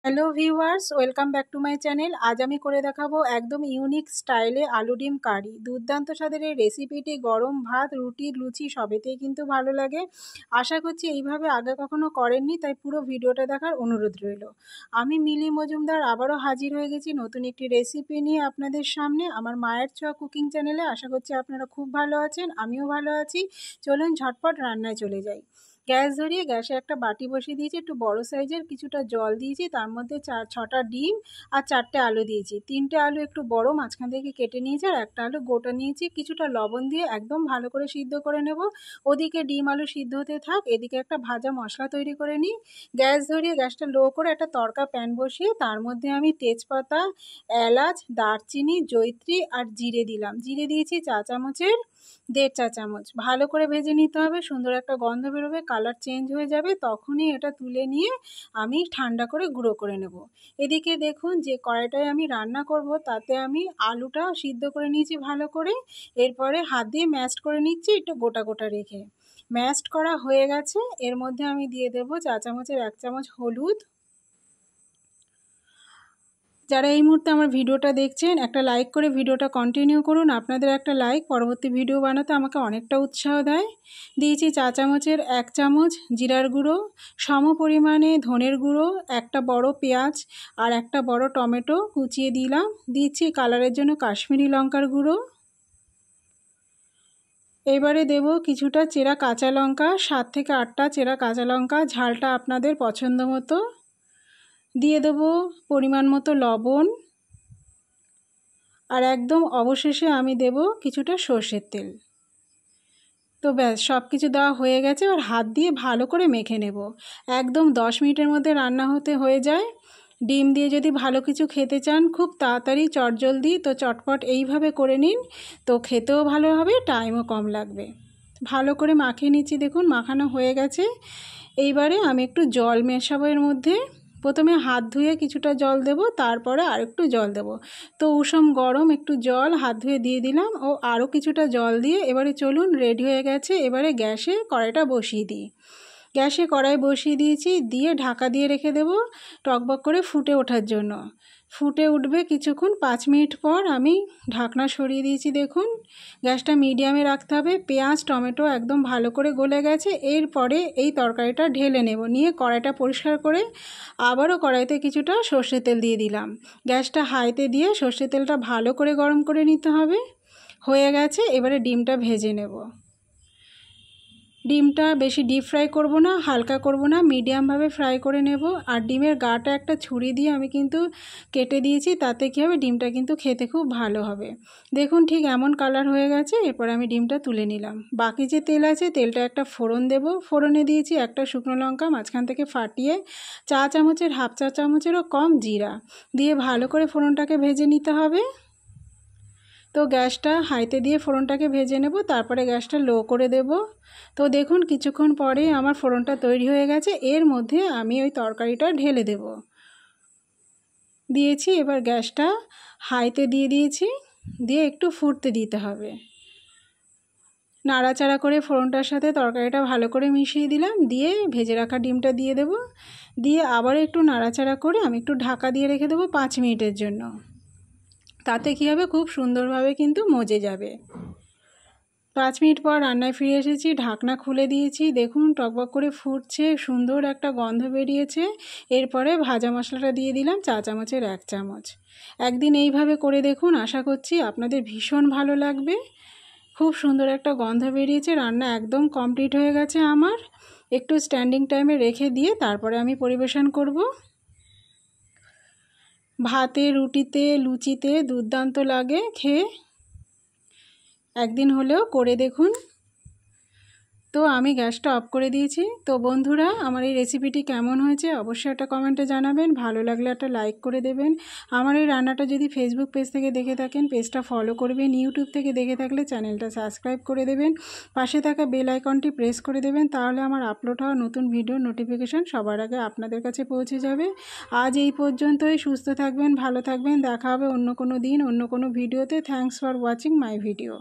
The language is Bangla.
Hello viewers, welcome back to my channel. আজ আমি করে দেখাবো একদম ইউনিক স্টাইলে আলু ডিম কারি। দুর্দান্ত স্বাদের এই রেসিপিটি গরম ভাত, রুটি, লুচি সবেতেই কিন্তু ভালো লাগে। আশা করছি এইভাবে আগে কখনো করেননি, তাই পুরো ভিডিওটা দেখার অনুরোধ রইল। আমি মিলি মজুমদার আবারও হাজির হয়ে গেছি নতুন একটি রেসিপি নিয়ে আপনাদের সামনে আমার মায়ের ছোঁয়া কুকিং চ্যানেলে। আশা করছি আপনারা খুব ভালো আছেন, আমিও ভালো আছি। চলুন ঝটপট রান্নায় চলে যাই। গ্যাস ধরিয়ে গ্যাসে একটা বাটি বসিয়ে দিয়েছি, একটু বড় সাইজের কিছুটা জল দিয়েছি, তার মধ্যে 6টা ডিম আর 4টে আলু দিয়েছি। 3টে আলু একটু বড় মাঝখান থেকে কেটে নিয়েছি, আর একটা আলু গোটা নিয়েছি। কিছুটা লবণ দিয়ে একদম ভালো করে সিদ্ধ করে নেব। ওদিকে ডিম আলু সিদ্ধ হতে থাক, এদিকে একটা ভাজা মশলা তৈরি করে নিই। গ্যাস ধরিয়ে গ্যাসটা লো করে একটা তড়কা প্যান বসিয়ে তার মধ্যে আমি তেজপাতা, এলাচ, দারচিনি, জয়িত্রী আর জিরে দিলাম। জিরে দিয়েছি 1.5 চা চামচ। ভালো করে ভেজে নিতে হবে, সুন্দর একটা গন্ধ বেরোবে, কালার চেঞ্জ হয়ে যাবে, তখনই এটা তুলে নিয়ে আমি ঠান্ডা করে গুঁড়ো করে নেব। এদিকে দেখুন যে কড়াইটায় আমি রান্না করব তাতে আমি আলুটা সিদ্ধ করে নিয়েছি ভালো করে। এরপরে হাত দিয়ে ম্যাশড করে নিচ্ছি একটু গোটা গোটা রেখে। ম্যাশড করা হয়ে গেছে, এর মধ্যে আমি দিয়ে দেবো 1 চামচ হলুদ। যারা এই মুহূর্তে আমার ভিডিওটা দেখছেন, একটা লাইক করে ভিডিওটা কন্টিনিউ করুন। আপনাদের একটা লাইক পরবর্তী ভিডিও বানাতে আমাকে অনেকটা উৎসাহ দেয়। দিয়েছি 1 চামচ জিরার গুঁড়ো, সম পরিমাণে ধনের গুঁড়ো, একটা বড় পেঁয়াজ আর একটা বড় টমেটো কুচিয়ে দিলাম। দিচ্ছি কালারের জন্য কাশ্মীরি লঙ্কার গুঁড়ো। এবারে দেব কিছুটা চেরা কাঁচা লঙ্কা, 7 থেকে 8টা চেরা কাঁচা লঙ্কা, ঝালটা আপনাদের পছন্দ মতো। দিয়ে দেব পরিমাণ মতো লবণ, আর একদম অবশেষে আমি দেব কিছুটা সর্ষের তেল। তো ব্যাস সব কিছু দেওয়া হয়ে গেছে, আর হাত দিয়ে ভালো করে মেখে নেব। একদম 10 মিনিটের মধ্যে রান্না হয়ে যায়। ডিম দিয়ে যদি ভালো কিছু খেতে চান খুব তাড়াতাড়ি চটজলদি, তো চটপট এইভাবে করে নিন, তো খেতেও ভালো হবে, টাইমও কম লাগবে। ভালো করে মাখিয়ে নিচ্ছি, দেখুন মাখানো হয়ে গেছে। এইবারে আমি একটু জল মেশাবো এর মধ্যে। প্রথমে হাত ধুয়ে কিছুটা জল দেব, তারপরে আরেকটু জল দেব। তো উষম গরম একটু জল হাত ধুয়ে দিয়ে দিলাম, ও আরও কিছুটা জল দিয়ে এবারে চলুন রেডি হয়ে গেছে। এবারে গ্যাসে কড়াইটা বসিয়ে দিই। গ্যাসে কড়াই বসিয়ে দিয়েছি, দিয়ে ঢাকা দিয়ে রেখে দেব টকবক করে ফুটে ওঠার জন্য। ফুটে উঠবে কিছুক্ষণ, 5 মিনিট পর আমি ঢাকনা সরিয়ে দিয়েছি। দেখুন গ্যাসটা মিডিয়ামে রাখতে হবে। পেঁয়াজ টমেটো একদম ভালো করে গলে গেছে। এরপরে এই তরকারিটা ঢেলে নেব, নিয়ে কড়াইটা পরিষ্কার করে আবারও কড়াইতে কিছুটা সর্ষের তেল দিয়ে দিলাম। গ্যাসটা হাইতে দিয়ে সর্ষের তেলটা ভালো করে গরম করে নিতে হবে। হয়ে গেছে, এবারে ডিমটা ভেজে নেব। ডিমটা বেশি ডিপ ফ্রাই করব না, হালকা করব না, মিডিয়ামভাবে ফ্রাই করে নেব। আর ডিমের গাটা একটা ছুরি দিয়ে আমি কিন্তু কেটে দিয়েছি, তাতে কী হবে ডিমটা কিন্তু খেতে খুব ভালো হবে। দেখুন ঠিক এমন কালার হয়ে গেছে। এরপর আমি ডিমটা তুলে নিলাম। বাকি যে তেল আছে তেলটা একটা ফোড়ন দেব। ফোড়নে দিয়েছি একটা শুকনো লঙ্কা মাঝখান থেকে ফাটিয়ে, 1/2 চা চামচেরও কম জিরা দিয়ে ভালো করে ফোড়নটাকে ভেজে নিতে হবে। তো গ্যাসটা হাইতে দিয়ে ফোড়নটাকে ভেজে নেব, তারপরে গ্যাসটা লো করে দেব। তো দেখুন কিছুক্ষণ পরে আমার ফোড়নটা তৈরি হয়ে গেছে। এর মধ্যে আমি ওই তরকারিটা ঢেলে দেব। দিয়েছি, এবার গ্যাসটা হাইতে দিয়ে দিয়েছি, দিয়ে একটু ফুটতে দিতে হবে। নাড়াচাড়া করে ফোড়নটার সাথে তরকারিটা ভালো করে মিশিয়ে দিলাম, দিয়ে ভেজে রাখা ডিমটা দিয়ে দেব। দিয়ে আবার একটু নাড়াচাড়া করে আমি একটু ঢাকা দিয়ে রেখে দেবো 5 মিনিটের জন্য। তাতে কী হবে, খুব সুন্দরভাবে কিন্তু মজে যাবে। 5 মিনিট পর রান্নায় ফিরে এসেছি, ঢাকনা খুলে দিয়েছি। দেখুন টকবক করে ফুটছে, সুন্দর একটা গন্ধ বেরিয়েছে। এরপরে ভাজা মশলাটা দিয়ে দিলাম 1 চামচ। একদিন এইভাবে করে দেখুন, আশা করছি আপনাদের ভীষণ ভালো লাগবে। খুব সুন্দর একটা গন্ধ বেরিয়েছে। রান্না একদম কমপ্লিট হয়ে গেছে আমার। একটু স্ট্যান্ডিং টাইমে রেখে দিয়ে তারপরে আমি পরিবেশন করব। ভাতে, রুটিতে, লুচিতে দুর্দান্ত লাগে খেয়ে। একদিন হলেও করে দেখুন। তো আমি গ্যাসটা অফ করে দিয়েছি। তো বন্ধুরা, আমার এই রেসিপিটি কেমন হয়েছে অবশ্যই একটা কমেন্টে জানাবেন। ভালো লাগলে একটা লাইক করে দেবেন। আমার এই রান্নাটা যদি ফেসবুক পেজ থেকে দেখে থাকেন পেজটা ফলো করবেন, ইউটিউব থেকে দেখে থাকলে চ্যানেলটা সাবস্ক্রাইব করে দেবেন, পাশে থাকা বেল আইকনটি প্রেস করে দেবেন, তাহলে আমার আপলোড হওয়া নতুন ভিডিওর নোটিফিকেশান সবার আগে আপনাদের কাছে পৌঁছে যাবে। আজ এই পর্যন্তই। সুস্থ থাকবেন, ভালো থাকবেন। দেখা হবে অন্য কোনো দিন অন্য কোনো ভিডিওতে। Thanks for watching my video.